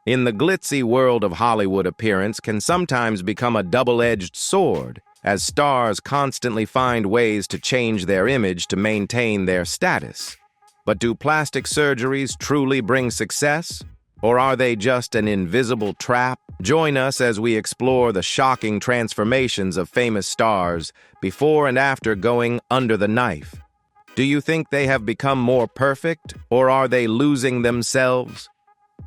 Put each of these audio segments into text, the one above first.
in the glitzy world of Hollywood, appearance can sometimes become a double-edged sword, as stars constantly find ways to change their image to maintain their status. But do plastic surgeries truly bring success? Or are they just an invisible trap? Join us as we explore the shocking transformations of famous stars before and after going under the knife. Do you think they have become more perfect, or are they losing themselves?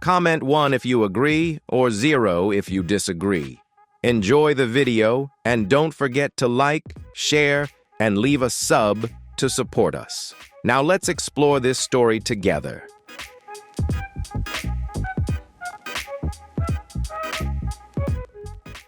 Comment 1 if you agree, or 0 if you disagree. Enjoy the video, and don't forget to like, share, and leave a sub to support us. Now let's explore this story together.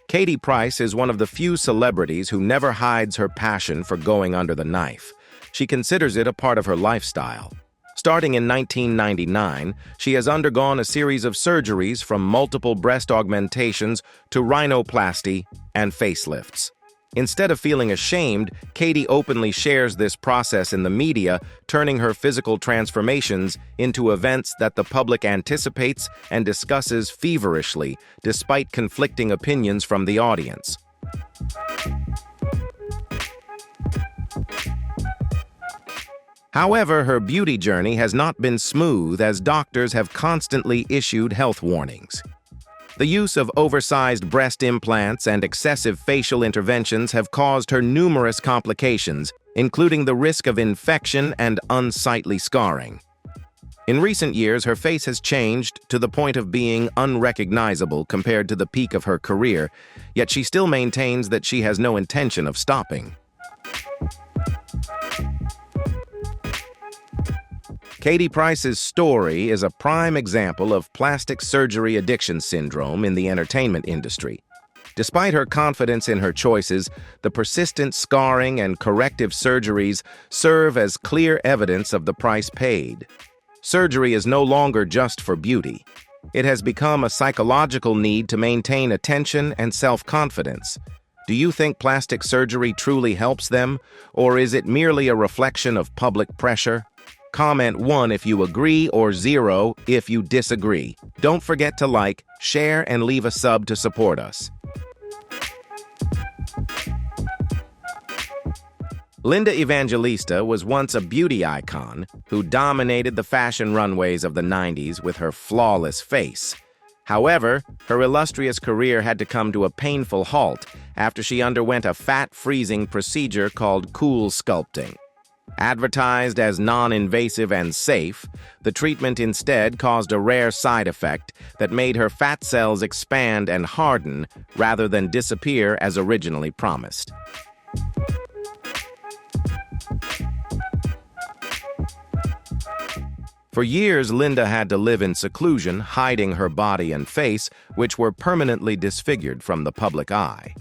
Katie Price is one of the few celebrities who never hides her passion for going under the knife. She considers it a part of her lifestyle. Starting in 1999, she has undergone a series of surgeries, from multiple breast augmentations to rhinoplasty and facelifts. Instead of feeling ashamed, Katie openly shares this process in the media, turning her physical transformations into events that the public anticipates and discusses feverishly, despite conflicting opinions from the audience. However, her beauty journey has not been smooth, as doctors have constantly issued health warnings. The use of oversized breast implants and excessive facial interventions have caused her numerous complications, including the risk of infection and unsightly scarring. In recent years, her face has changed to the point of being unrecognizable compared to the peak of her career, yet she still maintains that she has no intention of stopping. Katie Price's story is a prime example of plastic surgery addiction syndrome in the entertainment industry. Despite her confidence in her choices, the persistent scarring and corrective surgeries serve as clear evidence of the price paid. Surgery is no longer just for beauty. It has become a psychological need to maintain attention and self-confidence. Do you think plastic surgery truly helps them, or is it merely a reflection of public pressure? Comment 1 if you agree, or 0 if you disagree. Don't forget to like, share, and leave a sub to support us. Linda Evangelista was once a beauty icon who dominated the fashion runways of the 90s with her flawless face. However, her illustrious career had to come to a painful halt after she underwent a fat-freezing procedure called cool sculpting. Advertised as non-invasive and safe, the treatment instead caused a rare side effect that made her fat cells expand and harden rather than disappear as originally promised. For years, Linda had to live in seclusion, hiding her body and face, which were permanently disfigured from the public eye.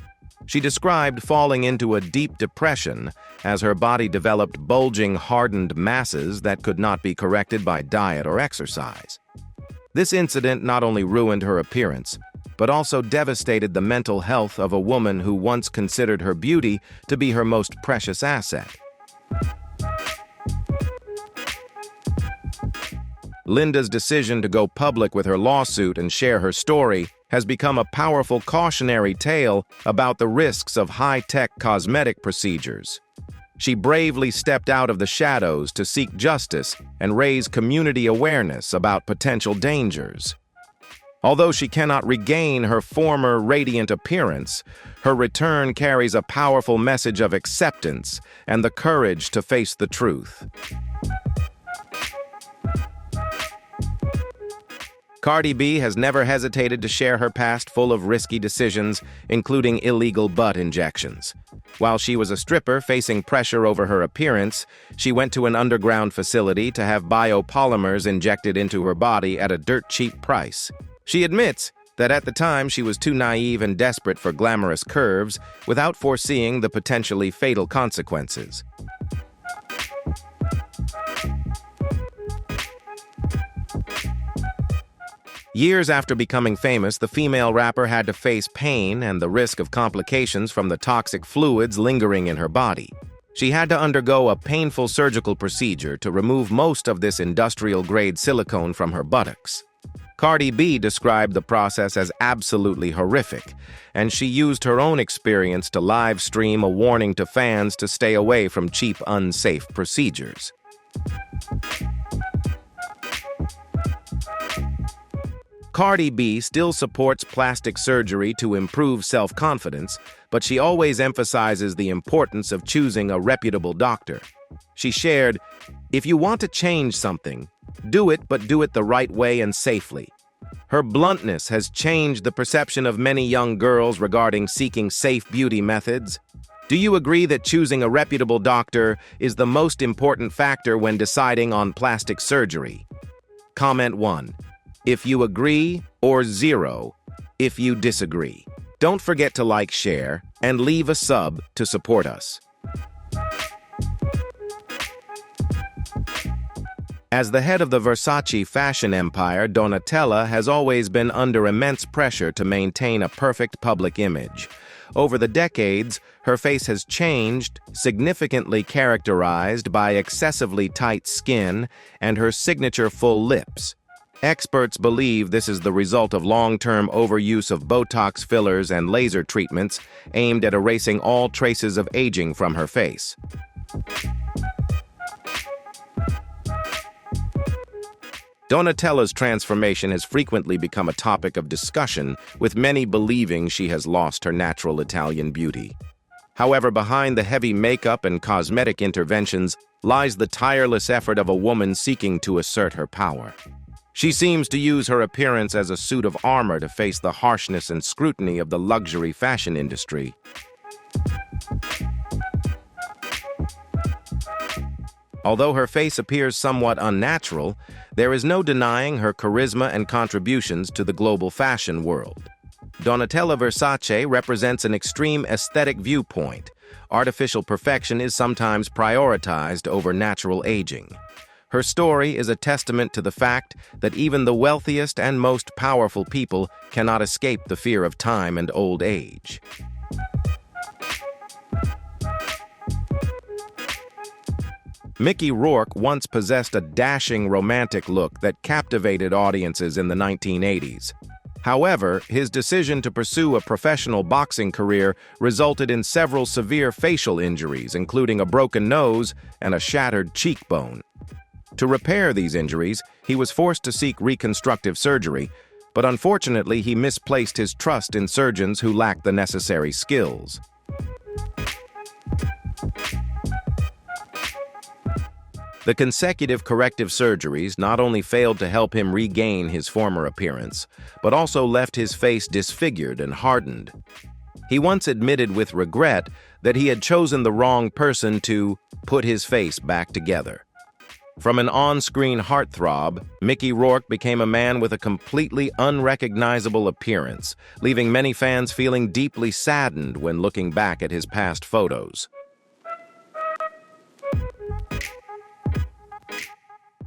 She described falling into a deep depression as her body developed bulging, hardened masses that could not be corrected by diet or exercise. This incident not only ruined her appearance, but also devastated the mental health of a woman who once considered her beauty to be her most precious asset. Linda's decision to go public with her lawsuit and share her story has become a powerful cautionary tale about the risks of high-tech cosmetic procedures. She bravely stepped out of the shadows to seek justice and raise community awareness about potential dangers. Although she cannot regain her former radiant appearance, her return carries a powerful message of acceptance and the courage to face the truth. Cardi B has never hesitated to share her past full of risky decisions, including illegal butt injections. While she was a stripper facing pressure over her appearance, she went to an underground facility to have biopolymers injected into her body at a dirt-cheap price. She admits that at the time she was too naive and desperate for glamorous curves without foreseeing the potentially fatal consequences. Years after becoming famous, the female rapper had to face pain and the risk of complications from the toxic fluids lingering in her body. She had to undergo a painful surgical procedure to remove most of this industrial-grade silicone from her buttocks. Cardi B described the process as absolutely horrific, and she used her own experience to live stream a warning to fans to stay away from cheap, unsafe procedures. Cardi B still supports plastic surgery to improve self-confidence, but she always emphasizes the importance of choosing a reputable doctor. She shared, "If you want to change something, do it, but do it the right way and safely." Her bluntness has changed the perception of many young girls regarding seeking safe beauty methods. Do you agree that choosing a reputable doctor is the most important factor when deciding on plastic surgery? Comment 1 if you agree, or 0 if you disagree. Don't forget to like, share, and leave a sub to support us. As the head of the Versace fashion empire, Donatella has always been under immense pressure to maintain a perfect public image. Over the decades, her face has changed, significantly characterized by excessively tight skin and her signature full lips. Experts believe this is the result of long-term overuse of Botox fillers and laser treatments aimed at erasing all traces of aging from her face. Donatella's transformation has frequently become a topic of discussion, with many believing she has lost her natural Italian beauty. However, behind the heavy makeup and cosmetic interventions lies the tireless effort of a woman seeking to assert her power. She seems to use her appearance as a suit of armor to face the harshness and scrutiny of the luxury fashion industry. Although her face appears somewhat unnatural, there is no denying her charisma and contributions to the global fashion world. Donatella Versace represents an extreme aesthetic viewpoint. Artificial perfection is sometimes prioritized over natural aging. Her story is a testament to the fact that even the wealthiest and most powerful people cannot escape the fear of time and old age. Mickey Rourke once possessed a dashing romantic look that captivated audiences in the 1980s. However, his decision to pursue a professional boxing career resulted in several severe facial injuries, including a broken nose and a shattered cheekbone. To repair these injuries, he was forced to seek reconstructive surgery, but unfortunately he misplaced his trust in surgeons who lacked the necessary skills. The consecutive corrective surgeries not only failed to help him regain his former appearance, but also left his face disfigured and hardened. He once admitted with regret that he had chosen the wrong person to put his face back together. From an on-screen heartthrob, Mickey Rourke became a man with a completely unrecognizable appearance, leaving many fans feeling deeply saddened when looking back at his past photos.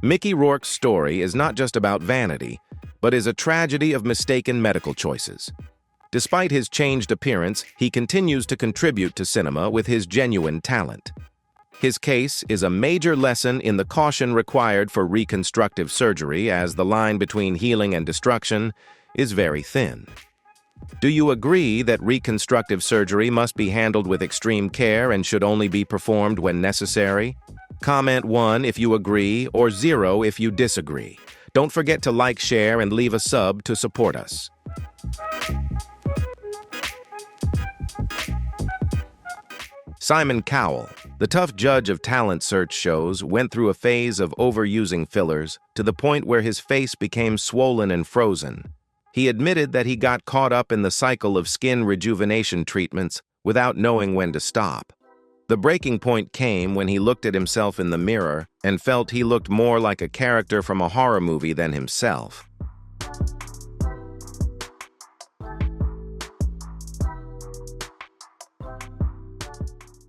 Mickey Rourke's story is not just about vanity, but is a tragedy of mistaken medical choices. Despite his changed appearance, he continues to contribute to cinema with his genuine talent. His case is a major lesson in the caution required for reconstructive surgery, as the line between healing and destruction is very thin. Do you agree that reconstructive surgery must be handled with extreme care and should only be performed when necessary? Comment 1 if you agree, or 0 if you disagree. Don't forget to like, share, and leave a sub to support us. Simon Cowell, the tough judge of talent search shows, went through a phase of overusing fillers to the point where his face became swollen and frozen. He admitted that he got caught up in the cycle of skin rejuvenation treatments without knowing when to stop. The breaking point came when he looked at himself in the mirror and felt he looked more like a character from a horror movie than himself.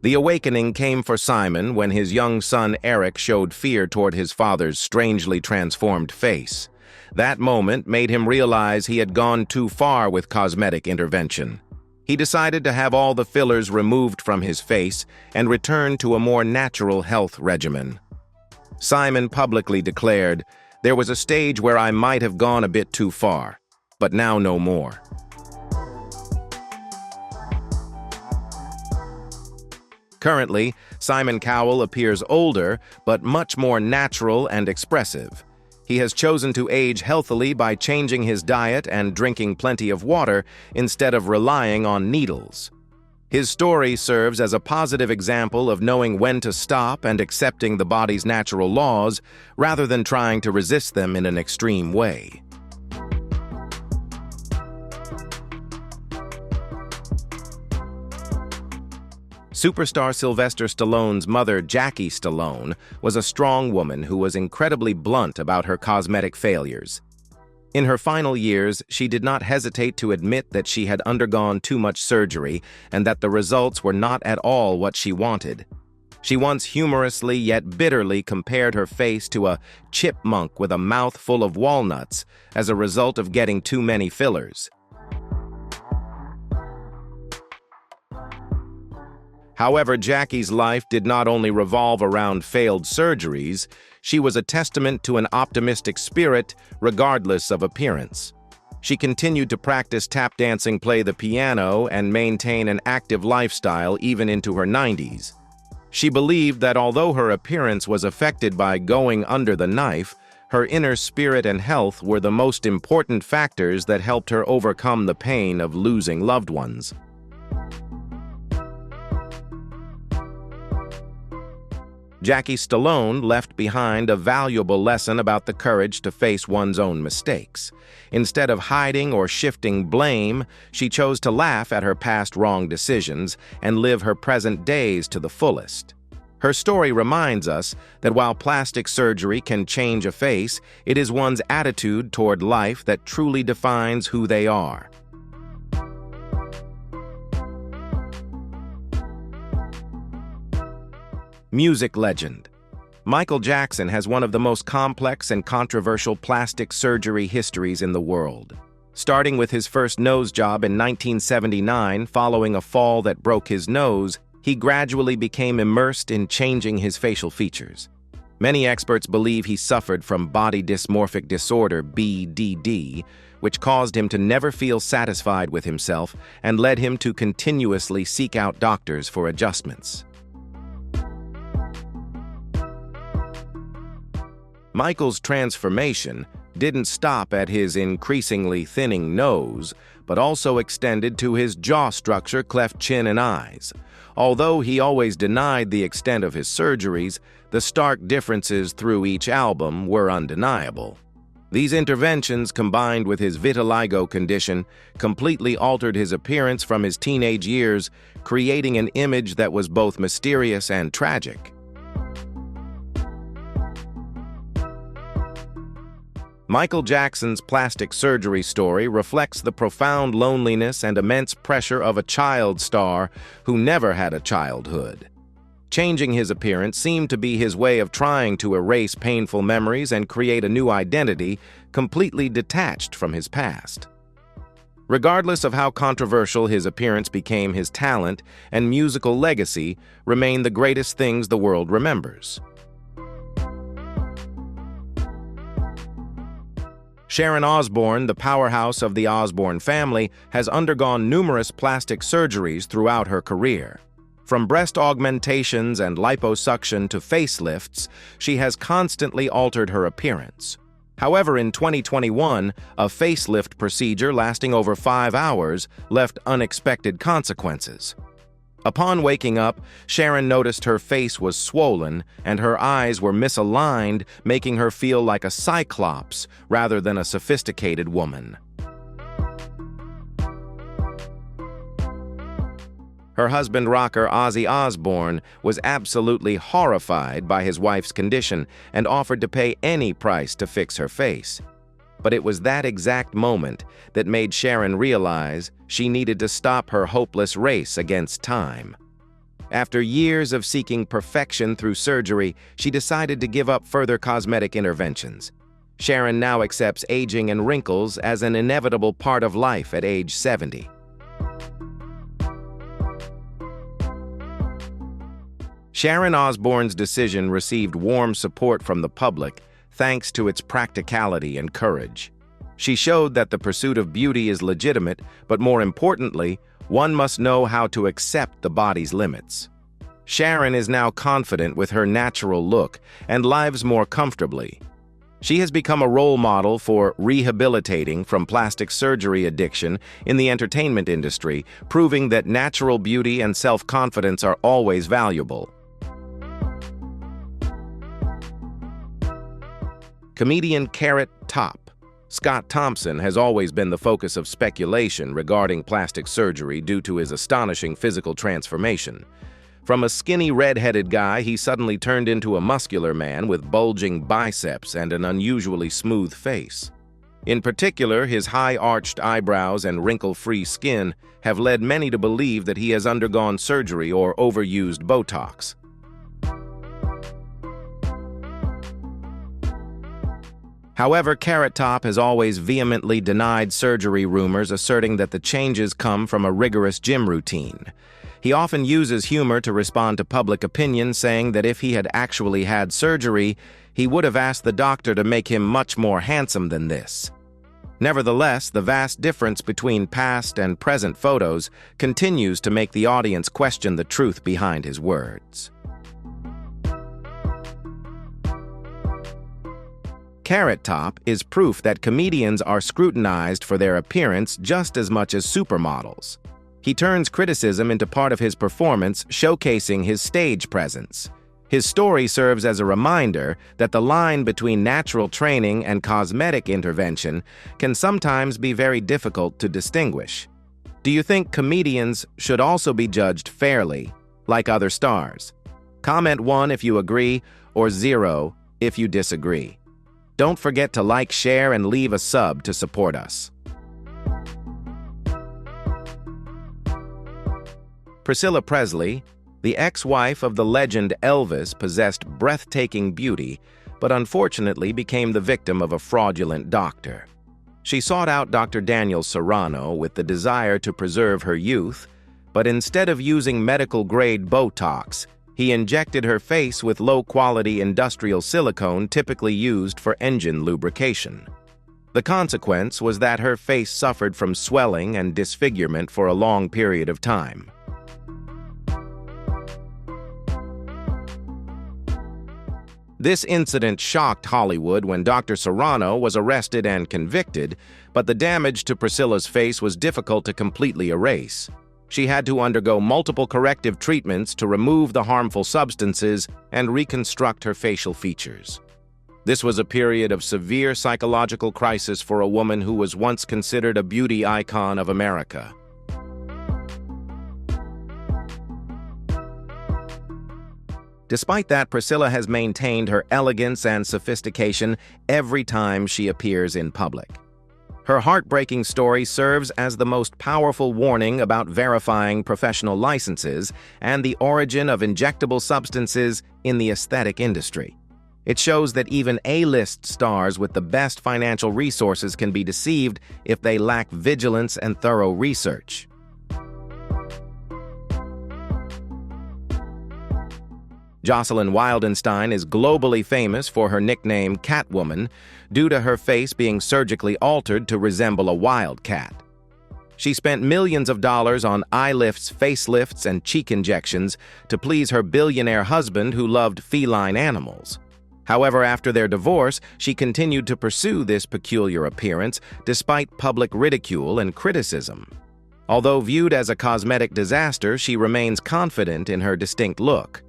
The awakening came for Simon when his young son Eric showed fear toward his father's strangely transformed face. That moment made him realize he had gone too far with cosmetic intervention. He decided to have all the fillers removed from his face and return to a more natural health regimen. Simon publicly declared, There was a stage where I might have gone a bit too far, but now no more. Currently, Simon Cowell appears older, but much more natural and expressive. He has chosen to age healthily by changing his diet and drinking plenty of water instead of relying on needles. His story serves as a positive example of knowing when to stop and accepting the body's natural laws rather than trying to resist them in an extreme way. Superstar Sylvester Stallone's mother, Jackie Stallone, was a strong woman who was incredibly blunt about her cosmetic failures. In her final years, she did not hesitate to admit that she had undergone too much surgery and that the results were not at all what she wanted. She once humorously yet bitterly compared her face to a chipmunk with a mouth full of walnuts as a result of getting too many fillers. However, Jackie's life did not only revolve around failed surgeries, she was a testament to an optimistic spirit regardless of appearance. She continued to practice tap dancing, play the piano, and maintain an active lifestyle even into her 90s. She believed that although her appearance was affected by going under the knife, her inner spirit and health were the most important factors that helped her overcome the pain of losing loved ones. Jackie Stallone left behind a valuable lesson about the courage to face one's own mistakes. Instead of hiding or shifting blame, she chose to laugh at her past wrong decisions and live her present days to the fullest. Her story reminds us that while plastic surgery can change a face, it is one's attitude toward life that truly defines who they are. Music legend. Michael Jackson has one of the most complex and controversial plastic surgery histories in the world. Starting with his first nose job in 1979 following a fall that broke his nose, he gradually became immersed in changing his facial features. Many experts believe he suffered from body dysmorphic disorder, BDD, which caused him to never feel satisfied with himself and led him to continuously seek out doctors for adjustments. Michael's transformation didn't stop at his increasingly thinning nose, but also extended to his jaw structure, cleft chin, and eyes. Although he always denied the extent of his surgeries, the stark differences through each album were undeniable. These interventions, combined with his vitiligo condition, completely altered his appearance from his teenage years, creating an image that was both mysterious and tragic. Michael Jackson's plastic surgery story reflects the profound loneliness and immense pressure of a child star who never had a childhood. Changing his appearance seemed to be his way of trying to erase painful memories and create a new identity completely detached from his past. Regardless of how controversial his appearance became, his talent and musical legacy remain the greatest things the world remembers. Sharon Osbourne, the powerhouse of the Osbourne family, has undergone numerous plastic surgeries throughout her career. From breast augmentations and liposuction to facelifts, she has constantly altered her appearance. However, in 2021, a facelift procedure lasting over 5 hours left unexpected consequences. Upon waking up, Sharon noticed her face was swollen and her eyes were misaligned, making her feel like a cyclops rather than a sophisticated woman. Her husband, rocker Ozzy Osbourne, was absolutely horrified by his wife's condition and offered to pay any price to fix her face. But it was that exact moment that made Sharon realize she needed to stop her hopeless race against time. After years of seeking perfection through surgery, she decided to give up further cosmetic interventions. Sharon now accepts aging and wrinkles as an inevitable part of life at age 70. Sharon Osbourne's decision received warm support from the public, thanks to its practicality and courage. She showed that the pursuit of beauty is legitimate, but more importantly, one must know how to accept the body's limits. Sharon is now confident with her natural look and lives more comfortably. She has become a role model for rehabilitating from plastic surgery addiction in the entertainment industry, proving that natural beauty and self-confidence are always valuable. Comedian Carrot Top. Scott Thompson has always been the focus of speculation regarding plastic surgery due to his astonishing physical transformation. From a skinny red-headed guy, he suddenly turned into a muscular man with bulging biceps and an unusually smooth face. In particular, his high-arched eyebrows and wrinkle-free skin have led many to believe that he has undergone surgery or overused Botox. However, Carrot Top has always vehemently denied surgery rumors, asserting that the changes come from a rigorous gym routine. He often uses humor to respond to public opinion, saying that if he had actually had surgery, he would have asked the doctor to make him much more handsome than this. Nevertheless, the vast difference between past and present photos continues to make the audience question the truth behind his words. Carrot Top is proof that comedians are scrutinized for their appearance just as much as supermodels. He turns criticism into part of his performance, showcasing his stage presence. His story serves as a reminder that the line between natural training and cosmetic intervention can sometimes be very difficult to distinguish. Do you think comedians should also be judged fairly, like other stars? Comment 1 if you agree, or 0 if you disagree. Don't forget to like, share, and leave a sub to support us. Priscilla Presley, the ex-wife of the legend Elvis, possessed breathtaking beauty, but unfortunately became the victim of a fraudulent doctor. She sought out Dr. Daniel Serrano with the desire to preserve her youth, but instead of using medical-grade Botox, he injected her face with low-quality industrial silicone typically used for engine lubrication. The consequence was that her face suffered from swelling and disfigurement for a long period of time. This incident shocked Hollywood when Dr. Serrano was arrested and convicted, but the damage to Priscilla's face was difficult to completely erase. She had to undergo multiple corrective treatments to remove the harmful substances and reconstruct her facial features. This was a period of severe psychological crisis for a woman who was once considered a beauty icon of America. Despite that, Priscilla has maintained her elegance and sophistication every time she appears in public. Her heartbreaking story serves as the most powerful warning about verifying professional licenses and the origin of injectable substances in the aesthetic industry. It shows that even A-list stars with the best financial resources can be deceived if they lack vigilance and thorough research. Jocelyn Wildenstein is globally famous for her nickname Catwoman due to her face being surgically altered to resemble a wildcat. She spent millions of dollars on eye lifts, facelifts, and cheek injections to please her billionaire husband who loved feline animals. However, after their divorce, she continued to pursue this peculiar appearance despite public ridicule and criticism. Although viewed as a cosmetic disaster, she remains confident in her distinct look.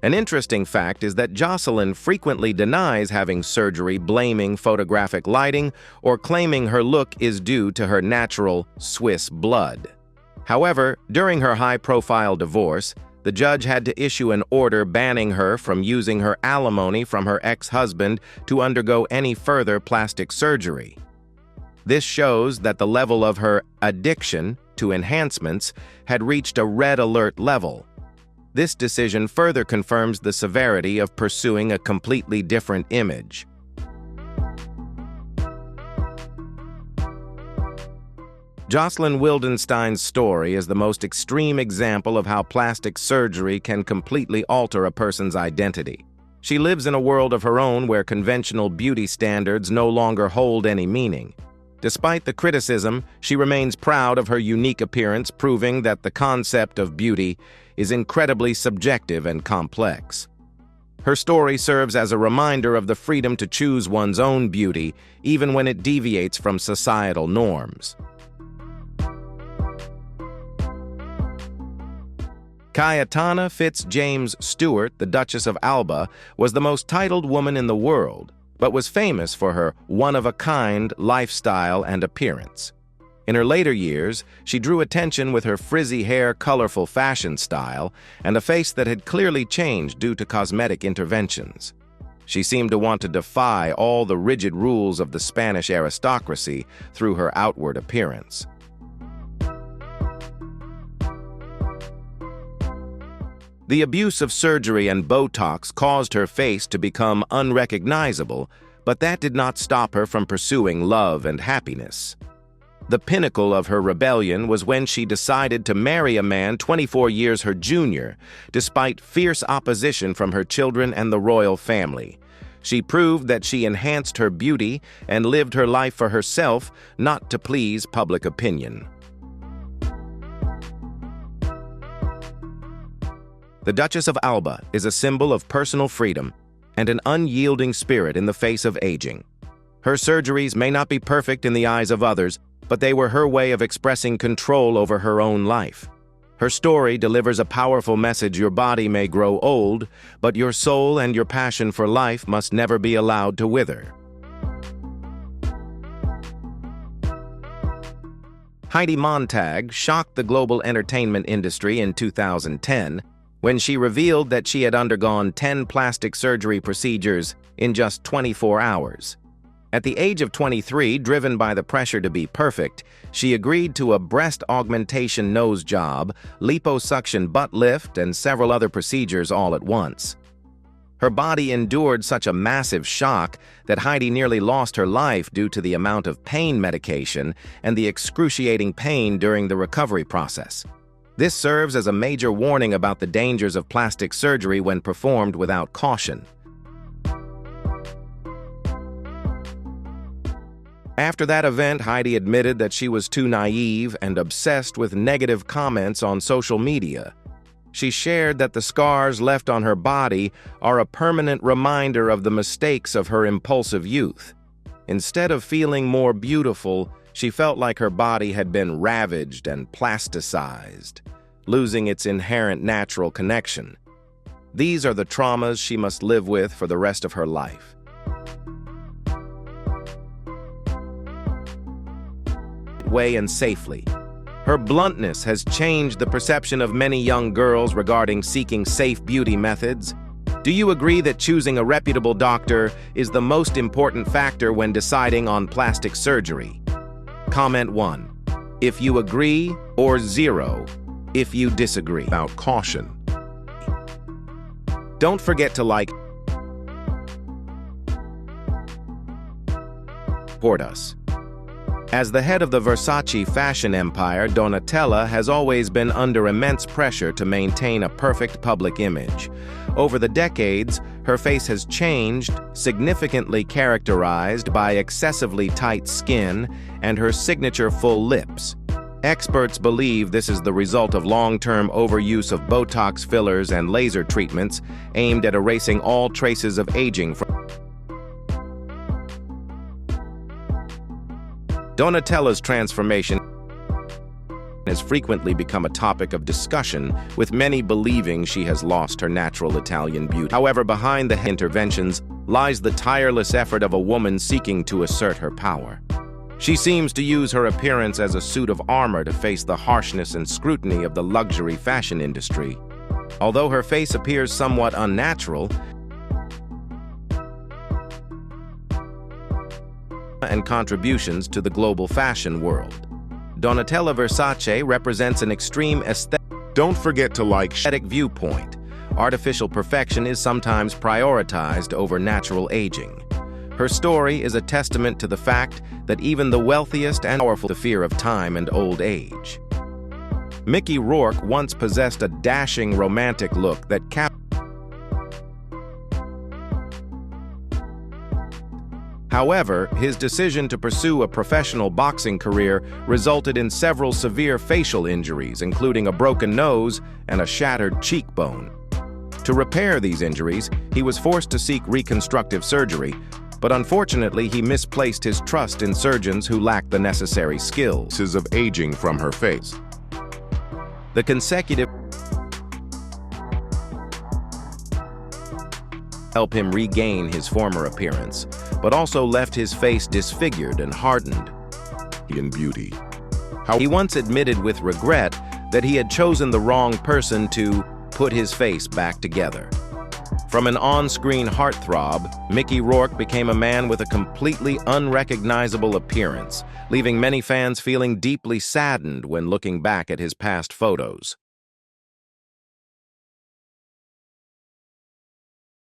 An interesting fact is that Jocelyn frequently denies having surgery, blaming photographic lighting or claiming her look is due to her natural Swiss blood. However, during her high-profile divorce, the judge had to issue an order banning her from using her alimony from her ex-husband to undergo any further plastic surgery. This shows that the level of her addiction to enhancements had reached a red alert level. This decision further confirms the severity of pursuing a completely different image. Jocelyn Wildenstein's story is the most extreme example of how plastic surgery can completely alter a person's identity. She lives in a world of her own where conventional beauty standards no longer hold any meaning. Despite the criticism, she remains proud of her unique appearance, proving that the concept of beauty is incredibly subjective and complex. Her story serves as a reminder of the freedom to choose one's own beauty, even when it deviates from societal norms. Cayetana Fitz-James Stewart, the Duchess of Alba, was the most titled woman in the world, but was famous for her one-of-a-kind lifestyle and appearance. In her later years, she drew attention with her frizzy hair, colorful fashion style, and a face that had clearly changed due to cosmetic interventions. She seemed to want to defy all the rigid rules of the Spanish aristocracy through her outward appearance. The abuse of surgery and Botox caused her face to become unrecognizable, but that did not stop her from pursuing love and happiness. The pinnacle of her rebellion was when she decided to marry a man 24 years her junior, despite fierce opposition from her children and the royal family. She proved that she enhanced her beauty and lived her life for herself, not to please public opinion. The Duchess of Alba is a symbol of personal freedom and an unyielding spirit in the face of aging. Her surgeries may not be perfect in the eyes of others, but they were her way of expressing control over her own life. Her story delivers a powerful message: your body may grow old, but your soul and your passion for life must never be allowed to wither. Heidi Montag shocked the global entertainment industry in 2010 when she revealed that she had undergone 10 plastic surgery procedures in just 24 hours. At the age of 23, driven by the pressure to be perfect, she agreed to a breast augmentation nose job, liposuction butt lift, and several other procedures all at once. Her body endured such a massive shock that Heidi nearly lost her life due to the amount of pain medication and the excruciating pain during the recovery process. This serves as a major warning about the dangers of plastic surgery when performed without caution. After that event, Heidi admitted that she was too naive and obsessed with negative comments on social media. She shared that the scars left on her body are a permanent reminder of the mistakes of her impulsive youth. Instead of feeling more beautiful, she felt like her body had been ravaged and plasticized, losing its inherent natural connection. These are the traumas she must live with for the rest of her life. Way and safely. Her bluntness has changed the perception of many young girls regarding seeking safe beauty methods. Do you agree that choosing a reputable doctor is the most important factor when deciding on plastic surgery? Comment 1 if you agree, or 0 if you disagree. About caution. Don't forget to support us. As the head of the Versace fashion empire, Donatella has always been under immense pressure to maintain a perfect public image. Over the decades, her face has changed, significantly characterized by excessively tight skin and her signature full lips. Experts believe this is the result of long-term overuse of Botox fillers and laser treatments aimed at erasing all traces of aging from. Donatella's transformation has frequently become a topic of discussion, with many believing she has lost her natural Italian beauty. However, behind the interventions lies the tireless effort of a woman seeking to assert her power. She seems to use her appearance as a suit of armor to face the harshness and scrutiny of the luxury fashion industry. Although her face appears somewhat unnatural, and contributions to the global fashion world. Donatella Versace represents an extreme aesthetic. Don't forget to aesthetic viewpoint. Artificial perfection is sometimes prioritized over natural aging. Her story is a testament to the fact that even the wealthiest and powerful the fear of time and old age. Mickey Rourke once possessed a dashing romantic look that However, his decision to pursue a professional boxing career resulted in several severe facial injuries, including a broken nose and a shattered cheekbone. To repair these injuries, he was forced to seek reconstructive surgery, but unfortunately he misplaced his trust in surgeons who lacked the necessary skills. Of aging from her face. The consecutive help him regain his former appearance, but also left his face disfigured and hardened. In beauty. He once admitted with regret that he had chosen the wrong person to put his face back together. From an on-screen heartthrob, Mickey Rourke became a man with a completely unrecognizable appearance, leaving many fans feeling deeply saddened when looking back at his past photos.